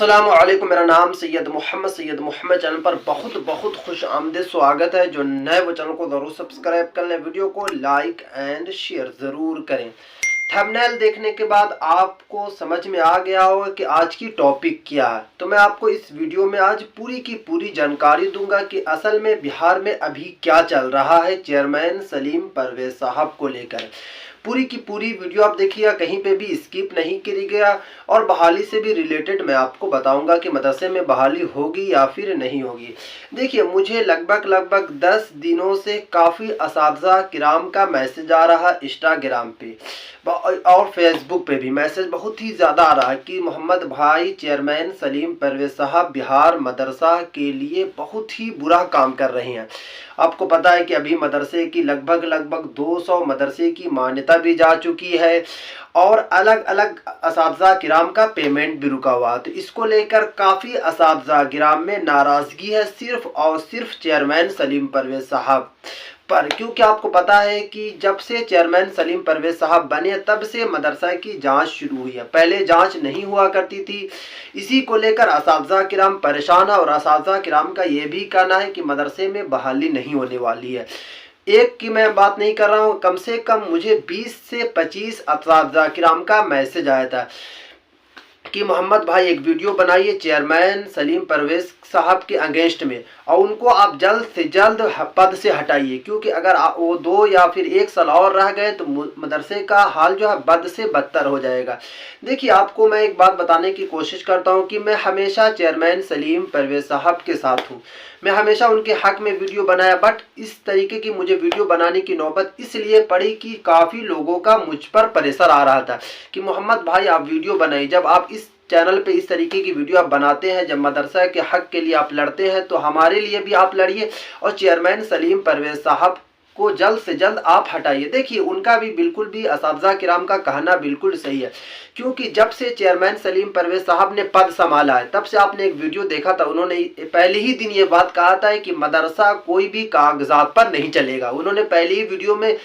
अस्सलामुअलैकुम, मेरा नाम सैयद मोहम्मद चैनल पर बहुत बहुत खुश आमदीद स्वागत है। जो नए वो चैनल को ज़रूर सब्सक्राइब कर लें, वीडियो को लाइक एंड शेयर ज़रूर करें। थंबनेल देखने के बाद आपको समझ में आ गया होगा कि आज की टॉपिक क्या है। तो मैं आपको इस वीडियो में आज पूरी की पूरी जानकारी दूंगा कि असल में बिहार में अभी क्या चल रहा है चेयरमैन सलीम परवेज साहब को लेकर। पूरी की पूरी वीडियो आप देखिएगा, कहीं पे भी स्किप नहीं करी गया। और बहाली से भी रिलेटेड मैं आपको बताऊंगा कि मदरसे में बहाली होगी या फिर नहीं होगी। देखिए, मुझे लगभग 10 दिनों से काफ़ी असातिज़ा किराम का मैसेज आ रहा इंस्टाग्राम पे और फेसबुक पे भी मैसेज बहुत ही ज़्यादा आ रहा है कि मोहम्मद भाई, चेयरमैन सलीम परवेज साहब बिहार मदरसा के लिए बहुत ही बुरा काम कर रहे हैं। आपको पता है कि अभी मदरसे की लगभग 200 मदरसे की मान्यता भी जा चुकी है और अलग अलग असातिज़ा किराम का पेमेंट भी रुका हुआ। तो इसको लेकर काफ़ी असातिज़ा किराम में नाराज़गी है सिर्फ और सिर्फ चेयरमैन सलीम परवेज साहब पर। क्योंकि आपको पता है कि जब से चेयरमैन सलीम परवेज साहब बने तब से मदरसा की जांच शुरू हुई है। पहले जांच नहीं हुआ करती थी। इसी को लेकर असातिज़ा किराम परेशान है और असातिज़ा किराम का ये भी कहना है कि मदरसे में बहाली नहीं होने वाली है। एक की मैं बात नहीं कर रहा हूँ, कम से कम मुझे 20 से 25 असातिज़ा किराम का मैसेज आया था कि मोहम्मद भाई एक वीडियो बनाइए चेयरमैन सलीम परवेज साहब के अगेंस्ट में और उनको आप जल्द से जल्द पद से हटाइए, क्योंकि अगर वो 2 या फिर 1 साल और रह गए तो मदरसे का हाल जो है बद से बदतर हो जाएगा। देखिए, आपको मैं एक बात बताने की कोशिश करता हूं कि मैं हमेशा चेयरमैन सलीम परवेज साहब के साथ हूं। मैं हमेशा उनके हक में वीडियो बनाया, बट इस तरीके की मुझे वीडियो बनाने की नौबत इसलिए पड़ी कि काफ़ी लोगों का मुझ पर प्रेशर आ रहा था कि मोहम्मद भाई आप वीडियो बनाइए। जब आप इस चैनल पे इस तरीके की वीडियो आप बनाते हैं, जब मदरसा के हक के लिए आप लड़ते हैं, तो हमारे लिए भी आप लड़िए और चेयरमैन सलीम परवेज साहब को जल्द से जल्द आप हटाइए। देखिए, उनका भी बिल्कुल भी असातिज़ा किराम का कहना बिल्कुल सही है, क्योंकि जब से चेयरमैन सलीम परवेज साहब ने पद संभाला है तब से आपने एक वीडियो देखा था, उन्होंने पहले ही दिन ये बात कहा था कि मदरसा कोई भी कागजात पर नहीं चलेगा। उन्होंने पहले ही वीडियो में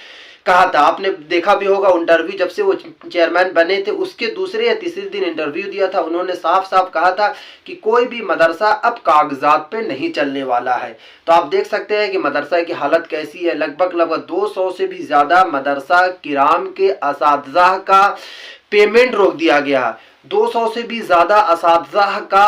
कहा था, आपने देखा भी होगा इंटरव्यू, जब से वो चेयरमैन बने थे उसके दूसरे या तीसरे दिन इंटरव्यू दिया था। उन्होंने साफ साफ कहा था कि कोई भी मदरसा अब कागजात पे नहीं चलने वाला है। तो आप देख सकते हैं कि मदरसा की हालत कैसी है। लगभग 200 से भी ज़्यादा मदरसा किराम के असातिज़ा का पेमेंट रोक दिया गया। 200 से भी ज़्यादा असातिज़ा का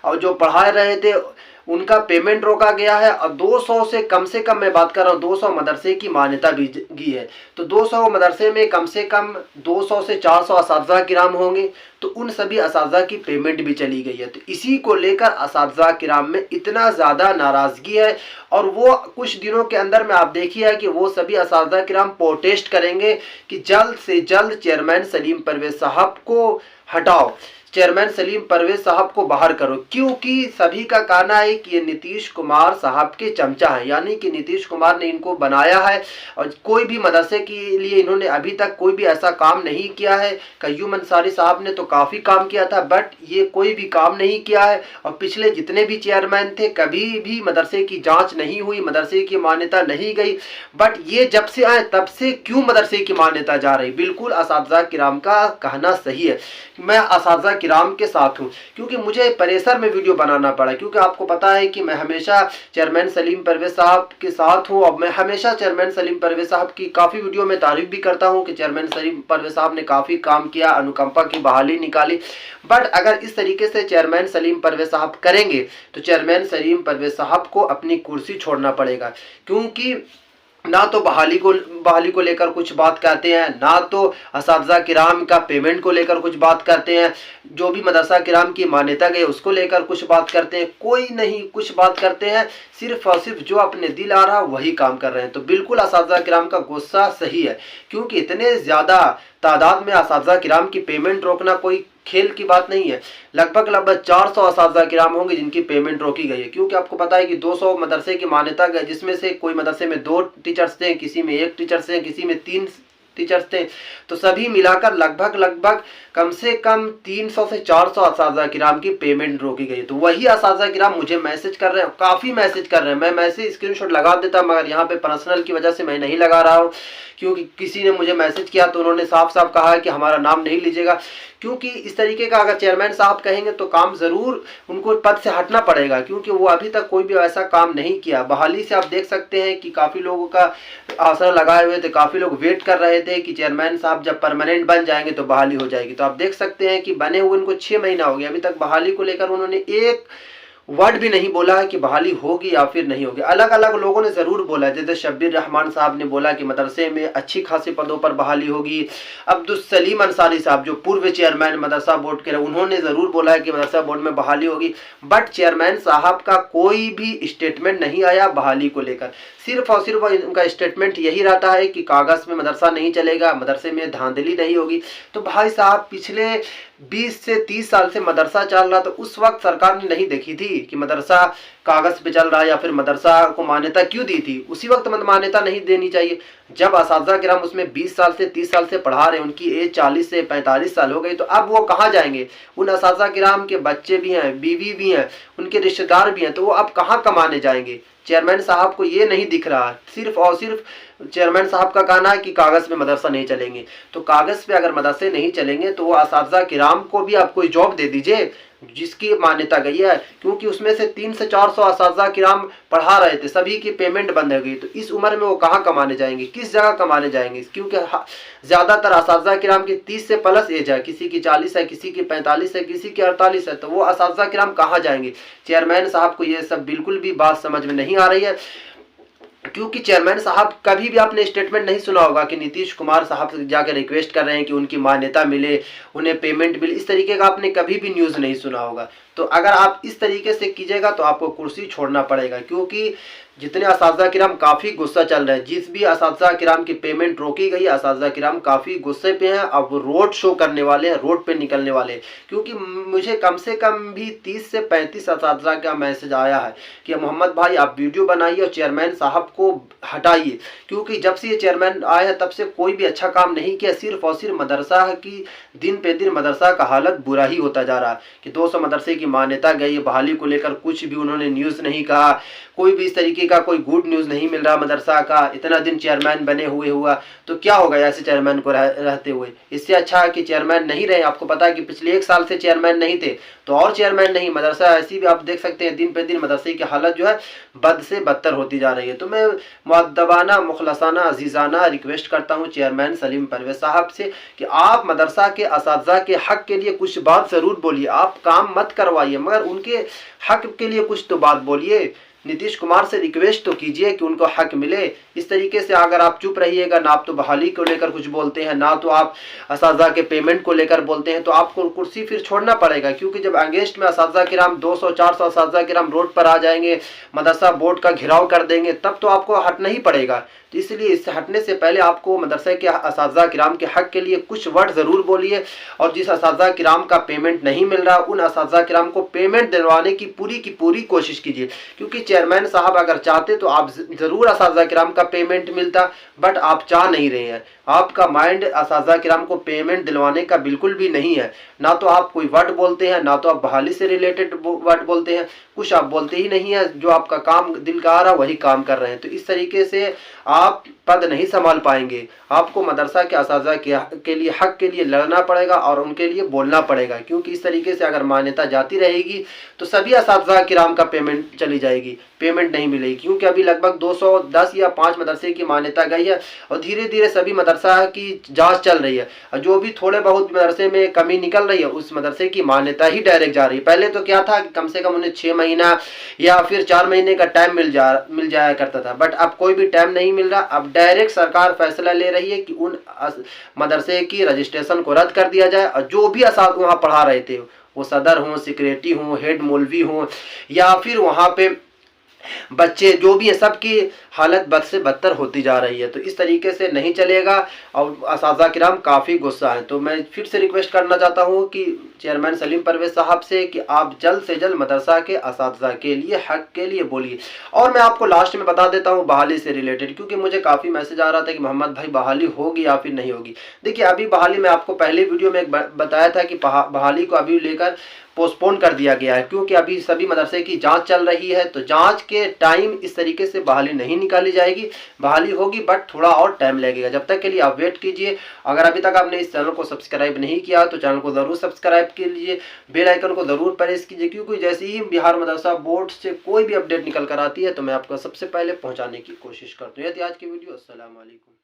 और जो पढ़ा रहे थे उनका पेमेंट रोका गया है। और 200 से कम मैं बात कर रहा हूँ, 200 मदरसे की मान्यता भी दी है। तो 200 मदरसे में कम से कम 200 से 400 असातिज़ा किराम होंगे, तो उन सभी असातिज़ा की पेमेंट भी चली गई है। तो इसी को लेकर असातिज़ा किराम में इतना ज़्यादा नाराज़गी है और वो कुछ दिनों के अंदर में आप देखिए कि वो सभी असातिज़ा किराम प्रोटेस्ट करेंगे कि जल्द से जल्द चेयरमैन सलीम परवेज साहब को हटाओ, चेयरमैन सलीम परवेज साहब को बाहर करो। क्योंकि सभी का कहना है कि ये नीतीश कुमार साहब के चमचा हैं, यानी कि नीतीश कुमार ने इनको बनाया है और कोई भी मदरसे के लिए इन्होंने अभी तक कोई भी ऐसा काम नहीं किया है। कय्यूम अंसारी साहब ने तो काफ़ी काम किया था, बट ये कोई भी काम नहीं किया है। और पिछले जितने भी चेयरमैन थे कभी भी मदरसे की जाँच नहीं हुई, मदरसे की मान्यता नहीं गई। बट ये जब से आए तब से क्यों मदरसे की मान्यता जा रही। बिल्कुल असातिज़ा किराम का कहना सही है। मैं असातिज़ा किराम के साथ हूँ, क्योंकि मुझे प्रेशर में वीडियो बनाना पड़ा, क्योंकि आपको पता है कि मैं हमेशा चेयरमैन सलीम परवेज साहब के साथ हूँ और मैं हमेशा चेयरमैन सलीम परवेज साहब की काफ़ी वीडियो में तारीफ भी करता हूँ कि चेयरमैन सलीम परवेज साहब ने काफ़ी काम किया, अनुकंपा की बहाली निकाली। बट अगर इस तरीके से चेयरमैन सलीम परवेज साहब करेंगे तो चेयरमैन सलीम परवेज साहब को अपनी कुर्सी छोड़ना पड़ेगा, क्योंकि ना तो बहाली को लेकर कुछ बात करते हैं, ना तो असातिज़ा किराम का पेमेंट को लेकर कुछ बात करते हैं, जो भी मदरसा किराम की मान्यता गई उसको लेकर कुछ बात करते हैं। कोई नहीं कुछ बात करते हैं, सिर्फ और सिर्फ जो अपने दिल आ रहा वही काम कर रहे हैं। तो बिल्कुल असातिज़ा किराम का गुस्सा सही है, क्योंकि इतने ज़्यादा तादाद में असातिज़ा किराम की पेमेंट रोकना कोई खेल की बात नहीं है। लगभग 400 असातिज़ा किराम होंगे जिनकी पेमेंट रोकी गई है, क्योंकि आपको पता है कि 200 मदरसे की मान्यता गई, जिसमें से कोई मदरसे में 2 टीचर्स थे, किसी में 1 टीचर्स थे, किसी में 3 टीचर्स थे। तो सभी मिलाकर लगभग कम से कम 300 से 400 असातिज़ा किराम की पेमेंट रोकी गई। तो वही असातिज़ा किराम मुझे मैसेज कर रहे हैं, काफ़ी मैसेज कर रहे हैं। मैं मैसेज स्क्रीनशॉट लगा देता, मगर यहाँ पे पर्सनल की वजह से मैं नहीं लगा रहा हूँ, क्योंकि किसी ने मुझे मैसेज किया तो उन्होंने साफ साफ कहा है कि हमारा नाम नहीं लीजिएगा। क्योंकि इस तरीके का अगर चेयरमैन साहब कहेंगे तो काम ज़रूर उनको पद से हटना पड़ेगा, क्योंकि वो अभी तक कोई भी ऐसा काम नहीं किया। बहाली से आप देख सकते हैं कि काफ़ी लोगों का आसरा लगाए हुए थे, काफ़ी लोग वेट कर रहे थे कि चेयरमैन साहब जब परमानेंट बन जाएंगे तो बहाली हो जाएगी। तो आप देख सकते हैं कि बने हुए उनको 6 महीना हो गया, अभी तक बहाली को लेकर उन्होंने एक वर्ड भी नहीं बोला है कि बहाली होगी या फिर नहीं होगी। अलग अलग लोगों ने ज़रूर बोला है, जैसे शब्बीर रहमान साहब ने बोला कि मदरसे में अच्छी खासी पदों पर बहाली होगी। अब्दुल सलीम अंसारी साहब जो पूर्व चेयरमैन मदरसा बोर्ड के रहे, उन्होंने ज़रूर बोला है कि मदरसा बोर्ड में बहाली होगी। बट चेयरमैन साहब का कोई भी स्टेटमेंट नहीं आया बहाली को लेकर। सिर्फ और सिर्फ उनका स्टेटमेंट यही रहता है कि कागज़ में मदरसा नहीं चलेगा, मदरसे में धांधली नहीं होगी। तो भाई साहब, पिछले 20 से 30 साल से मदरसा चल रहा, तो उस वक्त सरकार ने नहीं देखी थी कि मदरसा कागज़ पे चल रहा है या फिर मदरसा को मान्यता क्यों दी थी? उसी वक्त मान्यता नहीं देनी चाहिए जब असातिज़ा किराम उसमें 20 साल से 30 साल से पढ़ा रहे हैं, उनकी एज 40 से 45 साल हो गई। तो अब वो कहाँ जाएंगे? उन असातिज़ा किराम के बच्चे भी हैं, बीवी भी हैं, उनके रिश्तेदार भी हैं, तो वो अब कहाँ कमाने जाएंगे? चेयरमैन साहब को ये नहीं दिख रहा। सिर्फ और सिर्फ चेयरमैन साहब का कहना है कि कागज़ पे मदरसा नहीं चलेंगे। तो कागज़ पे अगर मदरसे नहीं चलेंगे तो वो असातिज़ा किराम को भी आप कोई जॉब दे दीजिए जिसकी मान्यता गई है, क्योंकि उसमें से 300 से 400 असातिज़ा किराम पढ़ा रहे थे, सभी की पेमेंट बंद हो गई। तो इस उम्र में वो कहाँ कमाने जाएंगे, किस जगह कमाने जाएंगे? क्योंकि ज़्यादातर असातिज़ा किराम की 30 से प्लस एज है, किसी की 40 है, किसी की 45 है, किसी की 48 है। तो वो असातिज़ा किराम कहाँ जाएंगे? चेयरमैन साहब को ये सब बिल्कुल भी बात समझ में नहीं आ रही है, क्योंकि चेयरमैन साहब कभी भी आपने स्टेटमेंट नहीं सुना होगा कि नीतीश कुमार साहब से जाकर रिक्वेस्ट कर रहे हैं कि उनकी मान्यता मिले, उन्हें पेमेंट मिले। इस तरीके का आपने कभी भी न्यूज़ नहीं सुना होगा। तो अगर आप इस तरीके से कीजिएगा तो आपको कुर्सी छोड़ना पड़ेगा, क्योंकि जितने असातिज़ा किराम काफ़ी गुस्सा चल रहा है। जिस भी असातिज़ा किराम की पेमेंट रोकी गई, असातिज़ा किराम काफ़ी गुस्से पे हैं। अब रोड शो करने वाले हैं, रोड पे निकलने वाले हैं, क्योंकि मुझे कम से कम भी 30 से 35 असातिज़ा का मैसेज आया है कि मोहम्मद भाई आप वीडियो बनाइए और चेयरमैन साहब को हटाइए, क्योंकि जब से ये चेयरमैन आए हैं तब से कोई भी अच्छा काम नहीं किया। सिर्फ और सिर्फ मदरसा की दिन पे दिन मदरसा का हालत बुरा ही होता जा रहा है कि 200 मदरसे की मान्यता गई, बहाली को लेकर कुछ भी उन्होंने न्यूज़ नहीं कहा, कोई भी इस तरीके का कोई गुड न्यूज़ नहीं मिल रहा मदरसा का। इतना दिन चेयरमैन बने हुए हुआ तो क्या होगा ऐसे चेयरमैन को रहते हुए? इससे अच्छा है कि चेयरमैन नहीं रहे। आपको पता है कि पिछले 1 साल से चेयरमैन नहीं थे, तो और चेयरमैन नहीं, मदरसा ऐसी भी आप देख सकते हैं दिन पे दिन मदरसे की हालत जो है बद से बदतर होती जा रही है। तो मैं मुअद्दबाना, मुखलसाना, अजीज़ाना रिक्वेस्ट करता हूँ चेयरमैन सलीम परवेज़ साहब से कि आप मदरसा के असातिज़ा के हक़ के लिए कुछ बात ज़रूर बोलिए। आप काम मत करवाइए, मगर उनके हक़ के लिए कुछ तो बात बोलिए। नीतीश कुमार से रिक्वेस्ट तो कीजिए कि उनको हक मिले। इस तरीके से अगर आप चुप रहिएगा, ना आप तो बहाली को लेकर कुछ बोलते हैं, ना तो आप असातिज़ा के पेमेंट को लेकर बोलते हैं, तो आपको कुर्सी फिर छोड़ना पड़ेगा। क्योंकि जब अगेंस्ट में असातिज़ा किराम 200-400 असातिज़ा किराम रोड पर आ जाएंगे, मदरसा बोर्ड का घेराव कर देंगे, तब तो आपको हटना ही पड़ेगा। तो इसलिए इससे हटने से पहले आपको मदरसे के असातिज़ा किराम के हक़ के लिए कुछ वर्ड ज़रूर बोलिए। और जिस असातिज़ा किराम का पेमेंट नहीं मिल रहा, उन असातिज़ा किराम को पेमेंट दिलवाने की पूरी कोशिश कीजिए। क्योंकि चेयरमैन साहब अगर चाहते तो आप ज़रूर असातिज़ा किराम का पेमेंट मिलता, बट आप चाह नहीं रहे हैं। आपका माइंड असातिज़ा किराम को पेमेंट दिलवाने का बिल्कुल भी नहीं है। ना तो आप कोई वर्ड बोलते हैं, ना तो आप बहाली से रिलेटेड वर्ड बोलते हैं, कुछ आप बोलते ही नहीं है। जो आपका काम दिल का आ रहा वही काम कर रहे हैं। तो इस तरीके से आप पद नहीं संभाल पाएंगे। आपको मदरसा के असातिज़ा के लिए हक़ के लिए लड़ना पड़ेगा और उनके लिए बोलना पड़ेगा, क्योंकि इस तरीके से अगर मान्यता जाती रहेगी तो सभी असातिज़ा किराम का पेमेंट चली जाएगी, पेमेंट नहीं मिलेगी। क्योंकि अभी लगभग 210 या 5 मदरसे की मान्यता गई है और धीरे धीरे सभी मदरसा की जांच चल रही है। और जो भी थोड़े बहुत मदरसे में कमी निकल रही है, उस मदरसे की मान्यता ही डायरेक्ट जा रही है। पहले तो क्या था कि कम से कम उन्हें 6 महीना या फिर 4 महीने का टाइम मिल जाया करता था, बट अब कोई भी टाइम नहीं मिल रहा। अब डायरेक्ट सरकार फैसला ले रही है कि उन मदरसे की रजिस्ट्रेशन को रद्द कर दिया जाए और जो भी असातिज़ा वहाँ पढ़ा रहे थे, वो सदर हों, सेक्रेटरी हों, हेड मौलवी हों, या फिर वहाँ पे बच्चे जो भी है सबकी हालत बद से बदतर होती जा रही है। तो इस तरीके से नहीं चलेगा और असातिज़ा किराम काफ़ी गुस्सा है। तो मैं फिर से रिक्वेस्ट करना चाहता हूँ कि चेयरमैन सलीम परवेज़ साहब से कि आप जल्द से जल्द मदरसा के असातिज़ा के लिए हक के लिए बोलिए। और मैं आपको लास्ट में बता देता हूँ बहाली से रिलेटेड, क्योंकि मुझे काफ़ी मैसेज आ रहा था कि मोहम्मद भाई बहाली होगी या फिर नहीं होगी। देखिए अभी बहाली मैं आपको पहले वीडियो में बताया था कि बहाली को अभी लेकर पोस्टपोन कर दिया गया है, क्योंकि अभी सभी मदरसे की जांच चल रही है। तो जांच के टाइम इस तरीके से बहाली नहीं निकाली जाएगी, बहाली होगी बट थोड़ा और टाइम लगेगा। जब तक के लिए आप वेट कीजिए। अगर अभी तक आपने इस चैनल को सब्सक्राइब नहीं किया तो चैनल को ज़रूर सब्सक्राइब कीजिए, बेल आइकन को ज़रूर प्रेस कीजिए, क्योंकि जैसे ही बिहार मदरसा बोर्ड से कोई भी अपडेट निकल कर आती है तो मैं आपको सबसे पहले पहुँचाने की कोशिश करता हूँ। यदि आज की वीडियो, अस्सलाम वालेकुम।